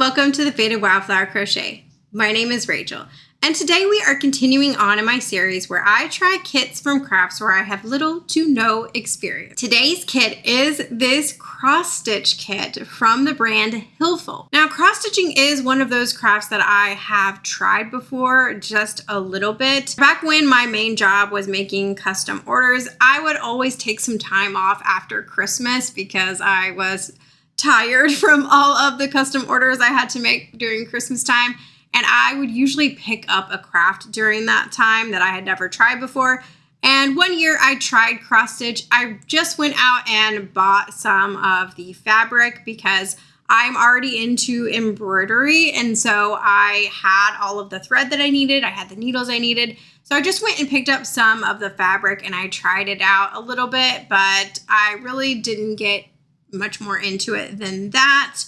welcome to the Faded Wildflower Crochet. My name is Rachel, and today we are continuing on in my series where I try kits from crafts where I have little to no experience. Today's kit is this cross stitch kit from the brand Wildflower. Now, cross stitching is one of those crafts that I have tried before just a little bit. Back when my main job was making custom orders, I would always take some time off after Christmas because I was tired from all of the custom orders I had to make during Christmas time. And I would usually pick up a craft during that time that I had never tried before. And one year I tried cross stitch. I just went out and bought some of the fabric because I'm already into embroidery. And so I had all of the thread that I needed. I had the needles I needed. So I just went and picked up some of the fabric and I tried it out a little bit, but I really didn't get much more into it than that.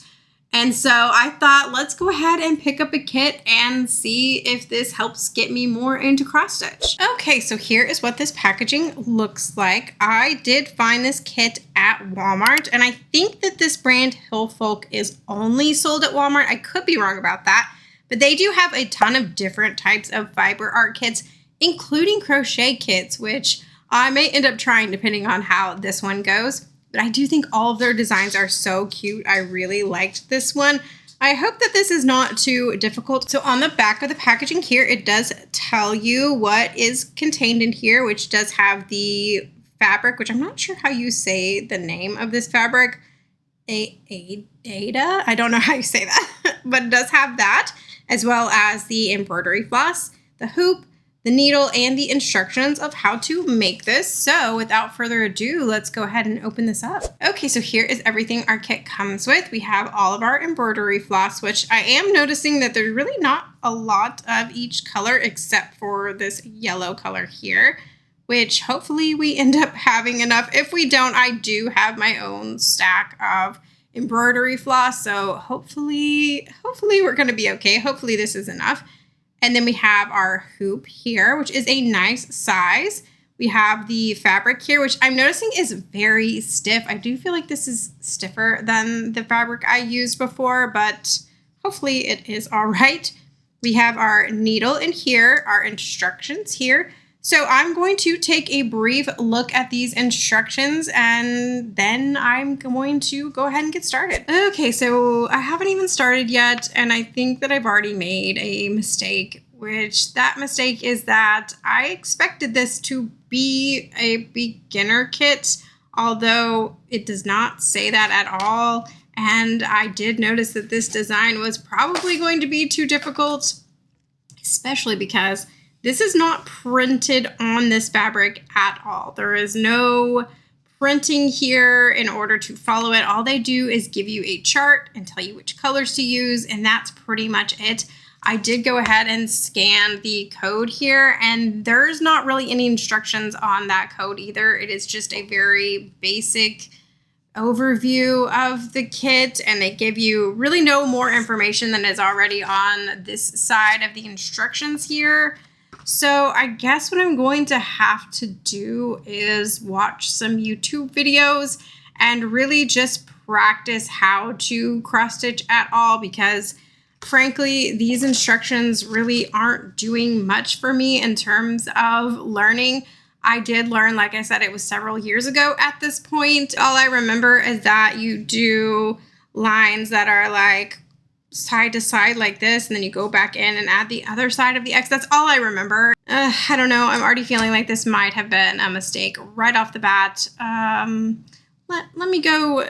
And so I thought, let's go ahead and pick up a kit and see if this helps get me more into cross stitch. Okay, so here is what this packaging looks like. I did find this kit at Walmart, and I think that this brand Wildflower is only sold at Walmart. I could be wrong about that, but they do have a ton of different types of fiber art kits, including crochet kits, which I may end up trying depending on how this one goes. But I do think all of their designs are so cute. I really liked this one. I hope that this is not too difficult. So on the back of the packaging here, it does tell you what is contained in here, which does have the fabric, which I'm not sure how you say the name of this fabric. Ada? I don't know how you say that, but it does have that, as well as the embroidery floss, the hoop, the needle, and the instructions of how to make this. So without further ado, let's go ahead and open this up. Okay, so here is everything our kit comes with. We have all of our embroidery floss, which I am noticing that there's really not a lot of each color except for this yellow color here, which hopefully we end up having enough. If we don't, I do have my own stack of embroidery floss. So hopefully we're gonna be okay. Hopefully this is enough. And then we have our hoop here, which is a nice size. We have the fabric here, which I'm noticing is very stiff. I do feel like this is stiffer than the fabric I used before, but hopefully it is all right. We have our needle in here, our instructions here. So I'm going to take a brief look at these instructions and then I'm going to go ahead and get started. Okay, so I haven't even started yet, and I think that I've already made a mistake, which that mistake is that I expected this to be a beginner kit, although it does not say that at all. And I did notice that this design was probably going to be too difficult, especially because this is not printed on this fabric at all. There is no printing here in order to follow it. All they do is give you a chart and tell you which colors to use, and that's pretty much it. I did go ahead and scan the code here, and there's not really any instructions on that code either. It is just a very basic overview of the kit, and they give you really no more information than is already on this side of the instructions here. So I guess what I'm going to have to do is watch some YouTube videos and really just practice how to cross stitch at all, because frankly, these instructions really aren't doing much for me in terms of learning. I did learn, like I said, it was several years ago at this point. All I remember is that you do lines that are like side to side like this, and then you go back in and add the other side of the X. That's all I remember. I don't know. I'm already feeling like this might have been a mistake right off the bat. Let me go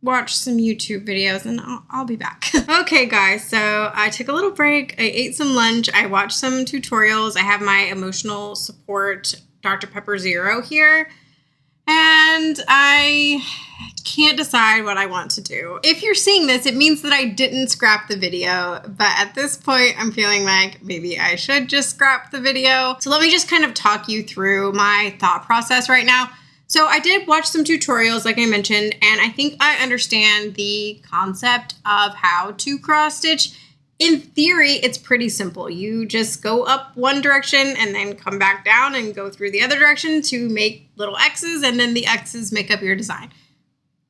watch some YouTube videos and I'll be back. Okay, guys, so I took a little break. I ate some lunch. I watched some tutorials. I have my emotional support Dr. Pepper Zero here, and I can't decide what I want to do. If you're seeing this, it means that I didn't scrap the video, but at this point I'm feeling like maybe I should just scrap the video. So let me just kind of talk you through my thought process right now. So I did watch some tutorials, like I mentioned, and I think I understand the concept of how to cross stitch. In theory, it's pretty simple. You just go up one direction and then come back down and go through the other direction to make little X's, and then the X's make up your design.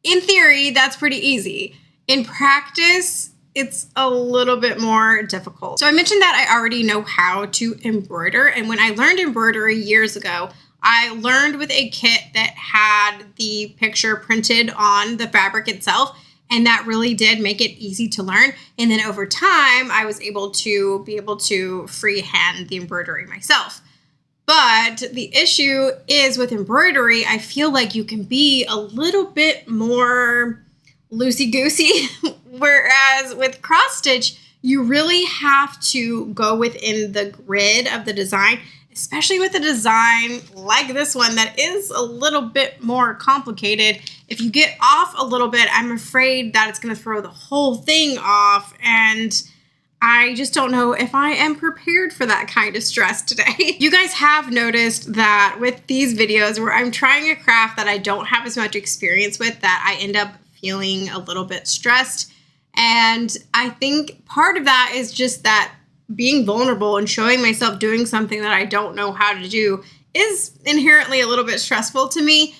In theory, that's pretty easy. In practice, it's a little bit more difficult. So I mentioned that I already know how to embroider, and when I learned embroidery years ago, I learned with a kit that had the picture printed on the fabric itself, and that really did make it easy to learn. And then over time, I was able to freehand the embroidery myself. But the issue is with embroidery, I feel like you can be a little bit more loosey-goosey, whereas with cross stitch, you really have to go within the grid of the design, especially with a design like this one that is a little bit more complicated. If you get off a little bit, I'm afraid that it's going to throw the whole thing off, and I just don't know if I am prepared for that kind of stress today. You guys have noticed that with these videos where I'm trying a craft that I don't have as much experience with, that I end up feeling a little bit stressed. And I think part of that is just that being vulnerable and showing myself doing something that I don't know how to do is inherently a little bit stressful to me.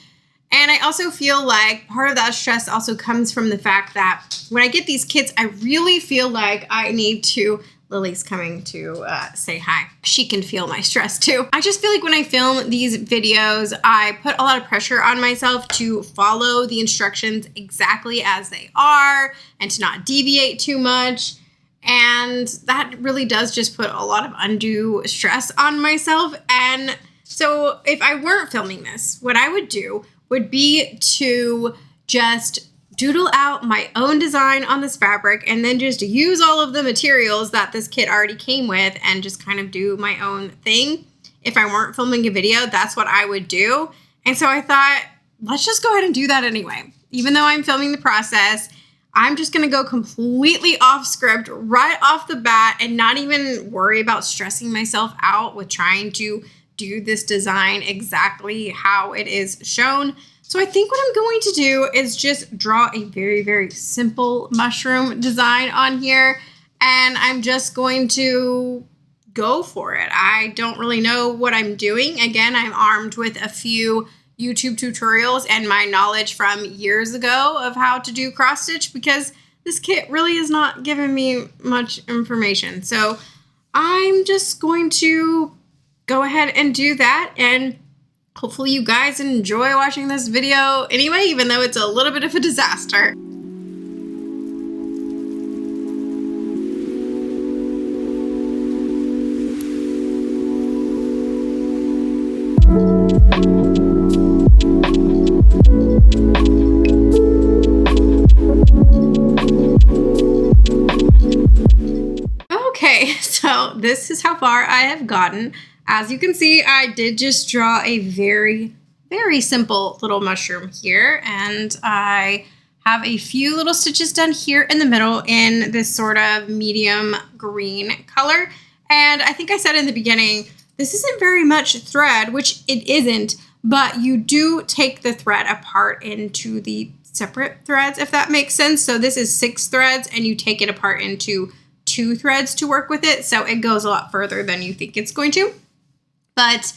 And I also feel like part of that stress also comes from the fact that when I get these kits, I really feel like I need to, Lily's coming to say hi. She can feel my stress too. I just feel like when I film these videos, I put a lot of pressure on myself to follow the instructions exactly as they are and to not deviate too much. And that really does just put a lot of undue stress on myself. And so if I weren't filming this, what I would do would be to just doodle out my own design on this fabric and then just use all of the materials that this kit already came with and just kind of do my own thing. If I weren't filming a video, that's what I would do. And so I thought, let's just go ahead and do that anyway. Even though I'm filming the process, I'm just going to go completely off script right off the bat and not even worry about stressing myself out with trying to do this design exactly how it is shown. So I think what I'm going to do is just draw a very, very simple mushroom design on here, and I'm just going to go for it. I don't really know what I'm doing. Again, I'm armed with a few YouTube tutorials and my knowledge from years ago of how to do cross stitch, because this kit really is not giving me much information. So I'm just going to go ahead and do that, and hopefully you guys enjoy watching this video anyway, even though it's a little bit of a disaster. Okay, so this is how far I have gotten. As you can see, I did just draw a very, very simple little mushroom here, and I have a few little stitches done here in the middle in this sort of medium green color. And I think I said in the beginning, this isn't very much thread, which it isn't, but you do take the thread apart into the separate threads, if that makes sense. So this is 6 threads, and you take it apart into 2 threads to work with it. So it goes a lot further than you think it's going to. But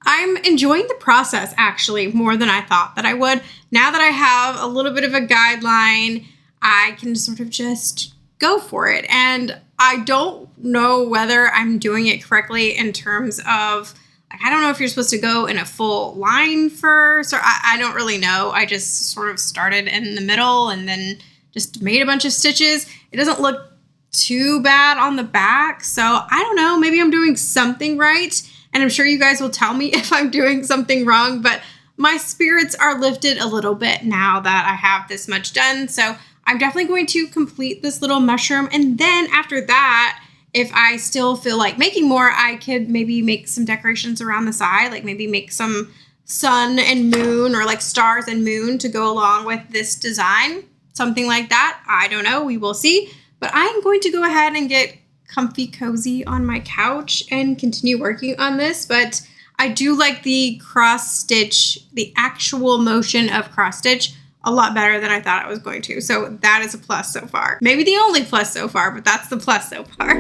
I'm enjoying the process actually more than I thought that I would. Now that I have a little bit of a guideline, I can sort of just go for it. And I don't know whether I'm doing it correctly in terms of, like, I don't know if you're supposed to go in a full line first, or I don't really know. I just sort of started in the middle and then just made a bunch of stitches. It doesn't look too bad on the back. So I don't know, maybe I'm doing something right. And I'm sure you guys will tell me if I'm doing something wrong, but my spirits are lifted a little bit now that I have this much done. So I'm definitely going to complete this little mushroom. And then after that, if I still feel like making more, I could maybe make some decorations around the side, like maybe make some sun and moon, or like stars and moon to go along with this design. Something like that. I don't know. We will see. But I'm going to go ahead and get comfy cozy on my couch and continue working on this. But I do like the cross stitch, the actual motion of cross stitch, a lot better than I thought I was going to. So that is a plus so far. Maybe the only plus so far, but that's the plus so far.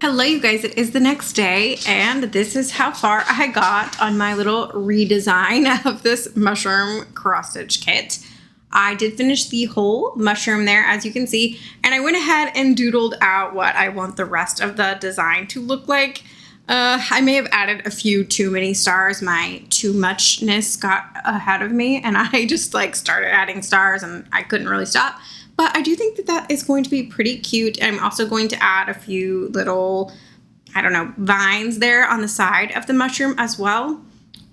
Hello you you guys, it is the next day, and this is how far I got on my little redesign of this mushroom cross stitch kit. I did finish the whole mushroom there, as you can see, and I went ahead and doodled out what I want the rest of the design to look like. I may have added a few too many stars. My too muchness got ahead of me, and I just like started adding stars, and I couldn't really stop. But I do think that that is going to be pretty cute. I'm also going to add a few little, I don't know, vines there on the side of the mushroom as well.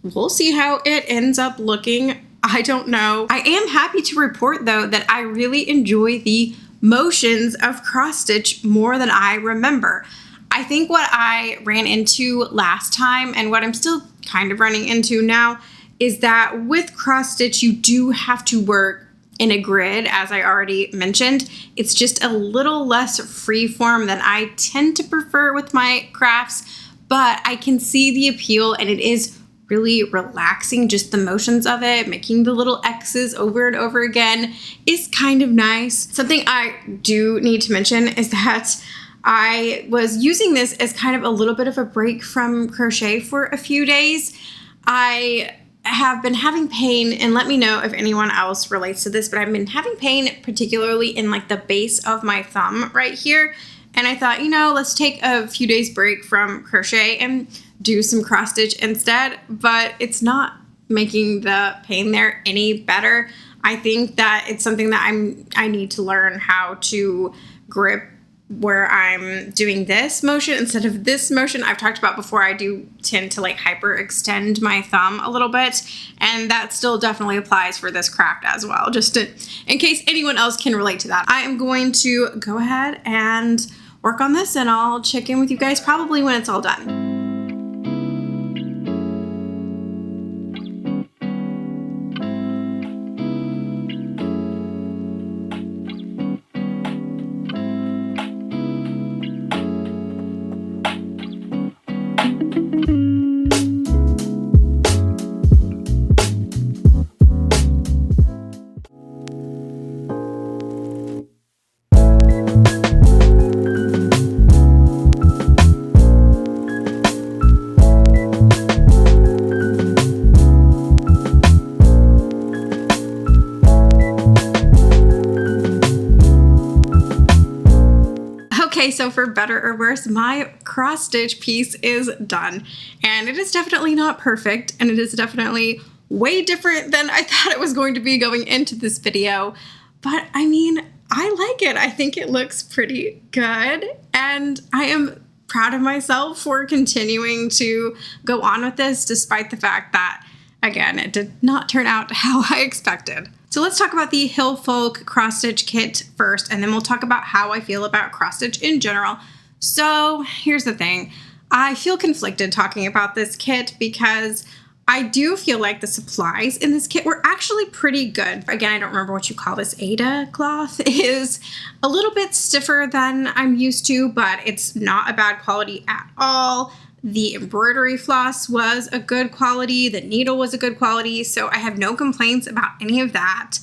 We'll see how it ends up looking. I don't know. I am happy to report though that I really enjoy the motions of cross stitch more than I remember. I think what I ran into last time and what I'm still kind of running into now is that with cross stitch you do have to work in a grid, as I already mentioned. It's just a little less freeform than I tend to prefer with my crafts, but I can see the appeal, and it is really relaxing. Just the motions of it, making the little X's over and over again is kind of nice. Something I do need to mention is that I was using this as kind of a little bit of a break from crochet for a few days. I have been having pain, and let me know if anyone else relates to this, but I've been having pain particularly in like the base of my thumb right here. And I thought, you know, let's take a few days break from crochet and do some cross stitch instead, but it's not making the pain there any better. I think that it's something that I need to learn how to grip where I'm doing this motion instead of this motion. I've talked about before, I do tend to like hyperextend my thumb a little bit, and that still definitely applies for this craft as well, just in case anyone else can relate to that. I am going to go ahead and work on this, and I'll check in with you guys probably when it's all done. Okay, so for better or worse, my cross stitch piece is done, and it is definitely not perfect, and it is definitely way different than I thought it was going to be going into this video, but I mean, I like it. I think it looks pretty good, and I am proud of myself for continuing to go on with this despite the fact that, again, it did not turn out how I expected. So let's talk about the Hill Folk cross stitch kit first, and then we'll talk about how I feel about cross stitch in general. So here's the thing. I feel conflicted talking about this kit because I do feel like the supplies in this kit were actually pretty good. Again, I don't remember what you call this. Aida cloth is a little bit stiffer than I'm used to, but it's not a bad quality at all. The embroidery floss was a good quality. The needle was a good quality. So I have no complaints about any of that.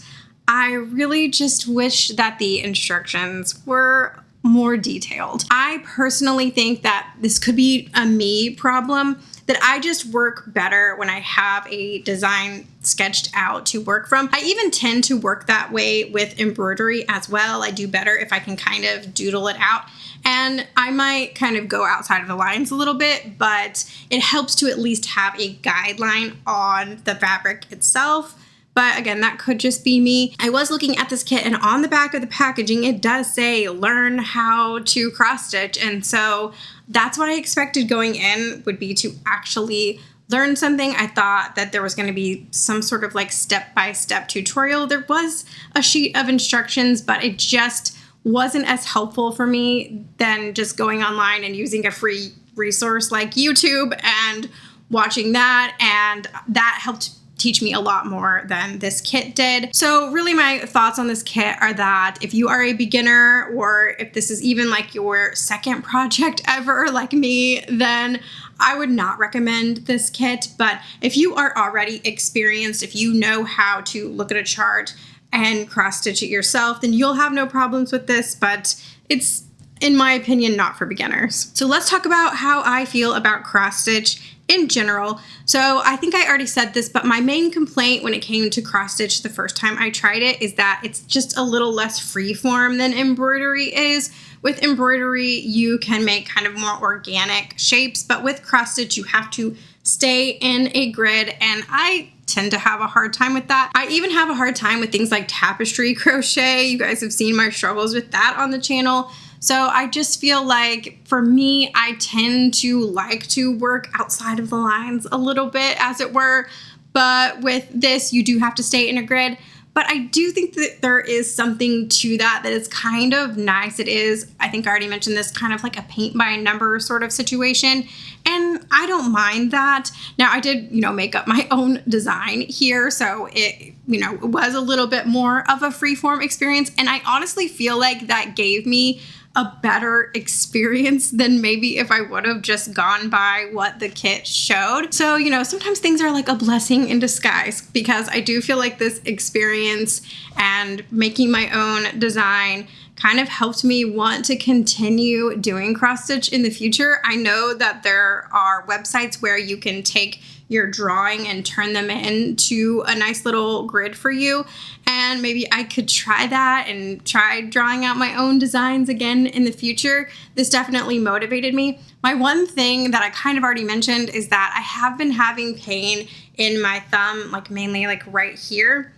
I really just wish that the instructions were more detailed. I personally think that this could be a me problem, that I just work better when I have a design sketched out to work from. I even tend to work that way with embroidery as well. I do better if I can kind of doodle it out. And I might kind of go outside of the lines a little bit, but it helps to at least have a guideline on the fabric itself. But again, that could just be me. I was looking at this kit, and on the back of the packaging, it does say learn how to cross stitch. And so that's what I expected going in, would be to actually learn something. I thought that there was going to be some sort of like step-by-step tutorial. There was a sheet of instructions, but it just wasn't as helpful for me than just going online and using a free resource like YouTube and watching that, and that helped teach me a lot more than this kit did. So really my thoughts on this kit are that if you are a beginner, or if this is even like your second project ever like me, then I would not recommend this kit. But if you are already experienced, if you know how to look at a chart and cross stitch it yourself, then you'll have no problems with this. But it's in my opinion, not for beginners. So let's talk about how I feel about cross stitch in general. So I think I already said this, but my main complaint when it came to cross stitch the first time I tried it is that it's just a little less freeform than embroidery is. With embroidery, you can make kind of more organic shapes, but with cross stitch, you have to stay in a grid, and I tend to have a hard time with that. I even have a hard time with things like tapestry crochet. You guys have seen my struggles with that on the channel. So I just feel like for me, I tend to like to work outside of the lines a little bit, as it were. But with this, you do have to stay in a grid. But I do think that there is something to that is kind of nice. It is, I think I already mentioned this, kind of like a paint by number sort of situation. And I don't mind that. Now I did, make up my own design here. So it, it was a little bit more of a freeform experience. And I honestly feel like that gave me a better experience than maybe if I would have just gone by what the kit showed. So, sometimes things are like a blessing in disguise, because I do feel like this experience and making my own design kind of helped me want to continue doing cross stitch in the future. I know that there are websites where you can take your drawing and turn them into a nice little grid for you. And maybe I could try that and try drawing out my own designs again in the future. This definitely motivated me. My one thing that I kind of already mentioned is that I have been having pain in my thumb, like mainly like right here.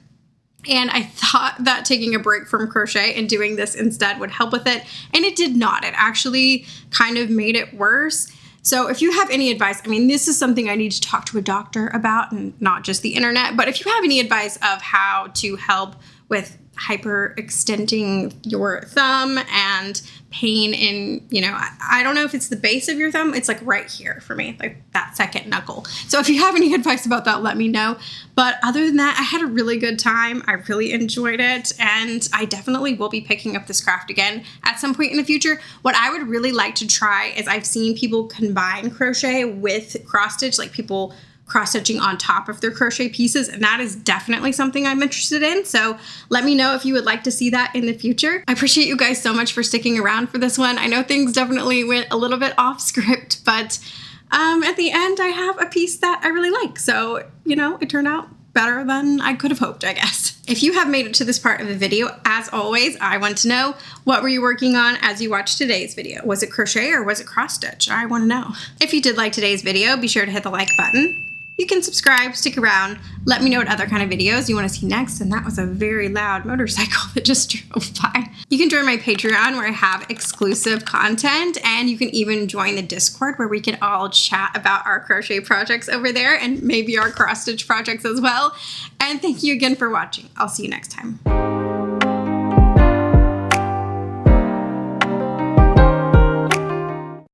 And I thought that taking a break from crochet and doing this instead would help with it. And it did not. It actually kind of made it worse. So if you have any advice, this is something I need to talk to a doctor about and not just the internet. But if you have any advice of how to help with hyperextending your thumb and pain in, I don't know if it's the base of your thumb. It's like right here for me, like that second knuckle. So if you have any advice about that, let me know. But other than that, I had a really good time. I really enjoyed it. And I definitely will be picking up this craft again at some point in the future. What I would really like to try is I've seen people combine crochet with cross stitch, like people cross-stitching on top of their crochet pieces, and that is definitely something I'm interested in. So let me know if you would like to see that in the future. I appreciate you guys so much for sticking around for this one. I know things definitely went a little bit off script, but at the end I have a piece that I really like. So, it turned out better than I could have hoped, I guess. If you have made it to this part of the video, as always, I want to know, what were you working on as you watched today's video? Was it crochet or was it cross stitch? I want to know. If you did like today's video, be sure to hit the like button. You can subscribe, stick around, let me know what other kind of videos you want to see next. And that was a very loud motorcycle that just drove by. You can join my Patreon where I have exclusive content, and you can even join the Discord where we can all chat about our crochet projects over there and maybe our cross stitch projects as well. And thank you again for watching. I'll see you next time.